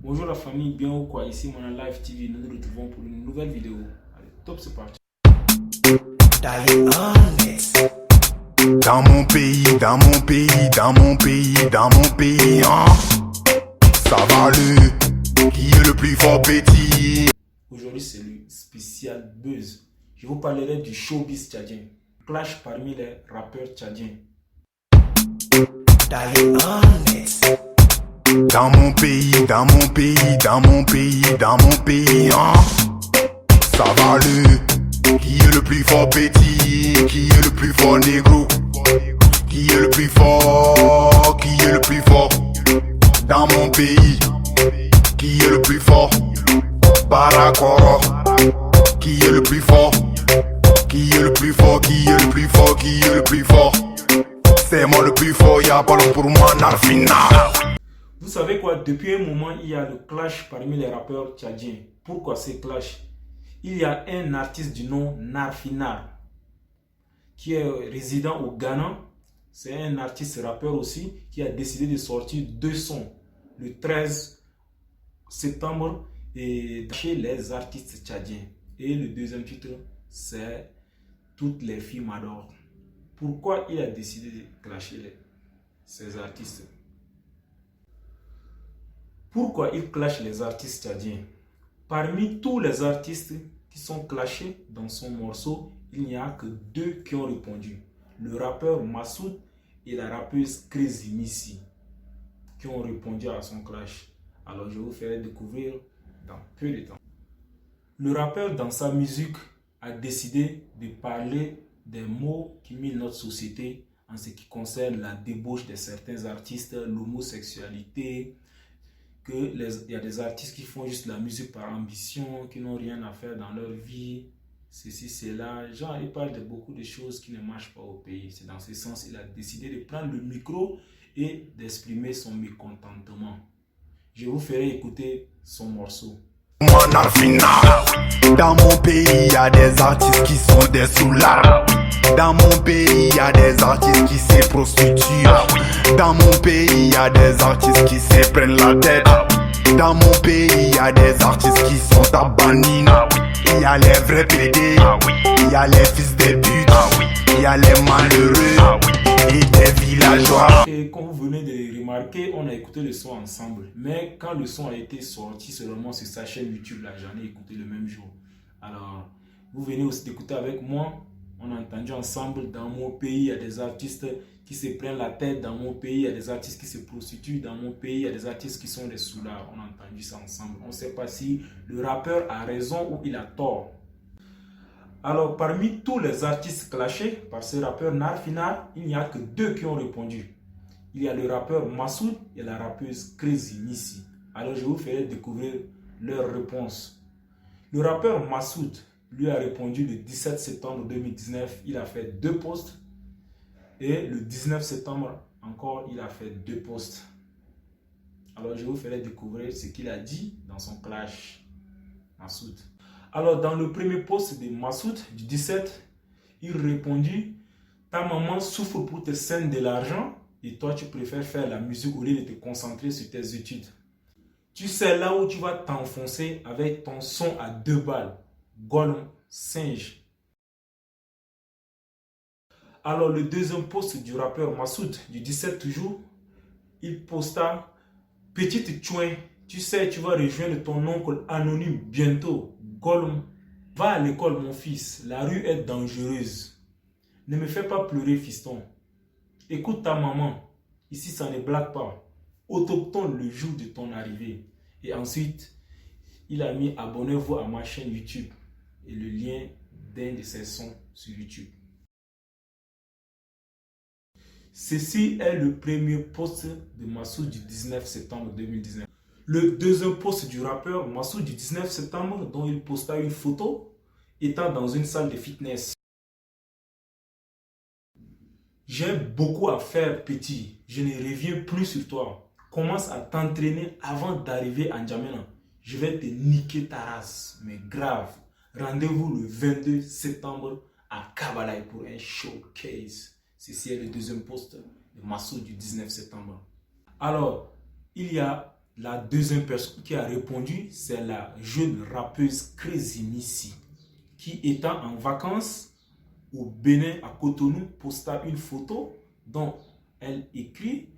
Bonjour la famille, bien ou quoi? Ici Mona Live TV, nous nous retrouvons pour une nouvelle vidéo. Allez, top, c'est parti. Dans mon pays, dans mon pays, dans mon pays, dans mon pays, hein. Ça va qui est le plus fort petit. Aujourd'hui c'est le spécial buzz. Je vous parlerai du showbiz tchadien. Clash parmi les rappeurs tchadiens. Dans mon pays, dans mon pays, dans mon pays, dans mon pays, hein. Ça va qui est le plus fort petit, qui est le plus fort négro, qui est le plus fort, qui est le plus fort. Dans mon pays, qui est le plus fort, Barakoro, qui est le plus fort, qui est le plus fort, qui est le plus fort, qui est le plus fort. C'est moi le plus fort, y'a pas le pour moi, Narfina. Vous savez quoi, depuis un moment, il y a le clash parmi les rappeurs tchadiens. Pourquoi ces clash? Il y a un artiste du nom Narfinar qui est résident au Ghana. C'est un artiste rappeur aussi qui a décidé de sortir deux sons le 13 septembre et chez les artistes tchadiens. Et le deuxième titre, c'est Toutes les filles m'adorent. Pourquoi il a décidé de clasher ces artistes? Pourquoi il clash les artistes tchadiens? Parmi tous les artistes qui sont clashés dans son morceau, il n'y a que deux qui ont répondu. Le rappeur Massoud et la rappeuse Crazy Missy qui ont répondu à son clash. Alors je vous ferai découvrir dans peu de temps. Le rappeur dans sa musique a décidé de parler des maux qui minent notre société en ce qui concerne la débauche de certains artistes, l'homosexualité, qu'il y a des artistes qui font juste la musique par ambition, qui n'ont rien à faire dans leur vie, ceci, cela. Genre, il parle de beaucoup de choses qui ne marchent pas au pays. C'est dans ce sens qu'il a décidé de prendre le micro et d'exprimer son mécontentement. Je vous ferai écouter son morceau. Dans mon pays, il y a des artistes qui sont des soulards. Dans mon pays, il y a des artistes qui se prostituent. Dans mon pays, il y a des artistes qui se prennent la tête. Dans mon pays, il y a des artistes qui sont à Banina. Il y a les vrais PD, il y a les fils des putes, il y a les malheureux et des villageois. Et comme vous venez de remarquer, on a écouté le son ensemble. Mais quand le son a été sorti seulement sur sa chaîne YouTube, là, j'en ai écouté le même jour. Alors, vous venez aussi d'écouter avec moi. On a entendu ensemble, dans mon pays, il y a des artistes qui se prennent la tête. Dans mon pays, il y a des artistes qui se prostituent. Dans mon pays, il y a des artistes qui sont des soulards. On a entendu ça ensemble. On ne sait pas si le rappeur a raison ou il a tort. Alors, parmi tous les artistes clashés par ce rappeur Narfinar, il n'y a que deux qui ont répondu. Il y a le rappeur Massoud et la rappeuse Crazy Missy. Alors, je vous ferai découvrir leurs réponses. Le rappeur Massoud lui a répondu le 17 septembre 2019. Il a fait deux posts. Et le 19 septembre, encore, il a fait deux posts. Alors, je vous ferai découvrir ce qu'il a dit dans son clash, Massoud. Alors, dans le premier post de Massoud, du 17, il répondit « Ta maman souffre pour te scènes de l'argent et toi, tu préfères faire la musique au lieu de te concentrer sur tes études. Tu sais là où tu vas t'enfoncer avec ton son à 2 balles. Gollum, singe. » Alors, le deuxième post du rappeur Massoud, du 17 toujours, il posta « Petite chouin, tu sais, tu vas rejoindre ton oncle anonyme bientôt. Gollum, va à l'école mon fils, la rue est dangereuse. Ne me fais pas pleurer fiston. Écoute ta maman, ici ça ne blague pas. Autochtone le jour de ton arrivée. » Et ensuite, il a mis « Abonnez-vous à ma chaîne YouTube » et le lien d'un de ses sons sur YouTube. Ceci est le premier post de Massoud du 19 septembre 2019. Le deuxième post du rappeur Massoud du 19 septembre, dont il posta une photo étant dans une salle de fitness. J'ai beaucoup à faire, petit. Je ne reviens plus sur toi. Commence à t'entraîner avant d'arriver à N'Djamena. Je vais te niquer ta race, mais grave. Rendez-vous le 22 septembre à Kabalaï pour un showcase. Ceci est le deuxième post de Massoud du 19 septembre. Alors, il y a La deuxième personne qui a répondu, c'est la jeune rappeuse Crazy Missy, qui étant en vacances au Bénin, à Cotonou, posta une photo dont elle écrit: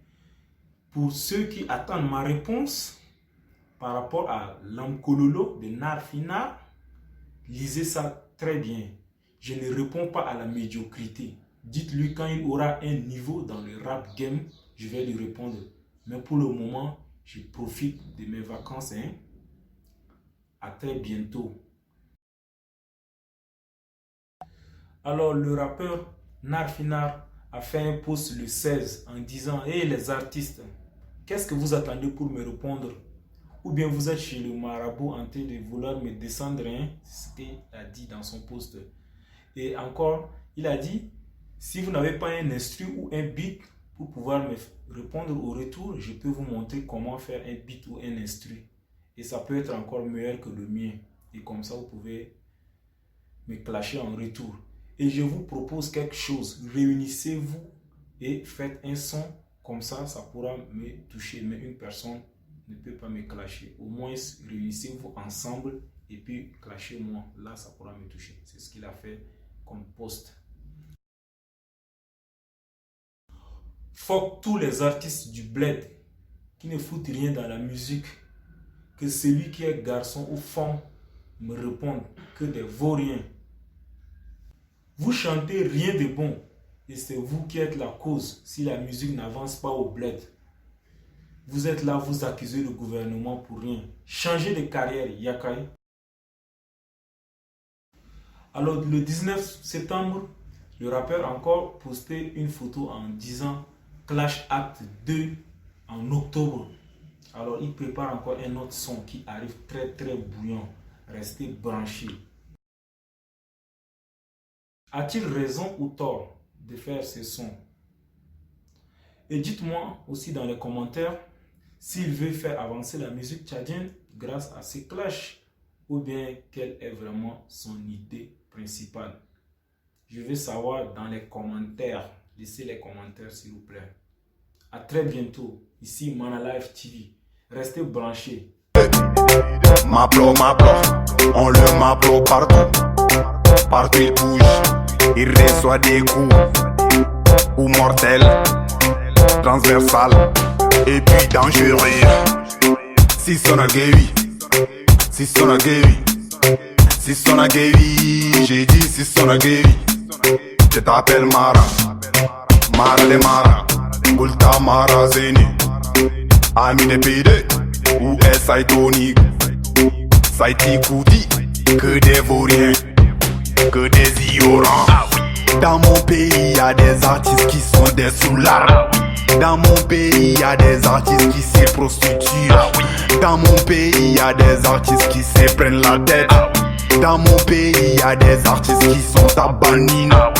pour ceux qui attendent ma réponse par rapport à Lamkololo de Narfina, lisez ça très bien. Je ne réponds pas à la médiocrité. Dites-lui quand il aura un niveau dans le rap game, je vais lui répondre. Mais pour le moment, je profite de mes vacances. À très bientôt. Alors, le rappeur Narfinar a fait un post le 16 en disant: hey les artistes, qu'est-ce que vous attendez pour me répondre? Ou bien vous êtes chez le marabout en train de vouloir me descendre, c'est ce qu'il a dit dans son post. Et encore, il a dit: si vous n'avez pas un instru ou un beat pour pouvoir me répondre au retour, je peux vous montrer comment faire un beat ou un instru. Et ça peut être encore meilleur que le mien. Et comme ça, vous pouvez me clasher en retour. Et je vous propose quelque chose. Réunissez-vous et faites un son. Comme ça, ça pourra me toucher. Mais une personne ne peut pas me clasher. Au moins, réunissez-vous ensemble et puis clashez-moi. Là, ça pourra me toucher. C'est ce qu'il a fait comme post. Fuck tous les artistes du bled qui ne foutent rien dans la musique. Que celui qui est garçon ou femme me réponde que des vauriens. Vous chantez rien de bon et c'est vous qui êtes la cause si la musique n'avance pas au bled. Vous êtes là, vous accusez le gouvernement pour rien. Changez de carrière, Yakai. Alors le 19 septembre, le rappeur a encore posté une photo en disant Clash Act 2 en octobre. Alors il prépare encore un autre son qui arrive très bouillant. Restez branchés. A-t-il raison ou tort de faire ce son? Et dites-moi aussi dans les commentaires s'il veut faire avancer la musique tchadienne grâce à ces clashs ou bien quelle est vraiment son idée principale. Je veux savoir dans les commentaires. Laissez les commentaires s'il vous plaît. A très bientôt. Ici Mana Life TV. Restez branchés. Maplo, on le maplo partout. Partout il bouge, il reçoit des coups. Ou mortels, transversal, et puis dangereux. Si son aguevi, si son aguevi, si son aguevi, j'ai dit si son aguevi. Je t'appelle Mara, Mara de Mara, Gulta Mara Zeni, ami de PD, ou S.I.Tony, Saïti Kouti, que des vauriens, que des ignorants. Dans mon pays, y a des artistes qui sont des soulards. Dans mon pays, y a des artistes qui se prostituent. Dans mon pays, y a des artistes qui se prennent la tête. Dans mon pays, y a des artistes qui sont à Banina.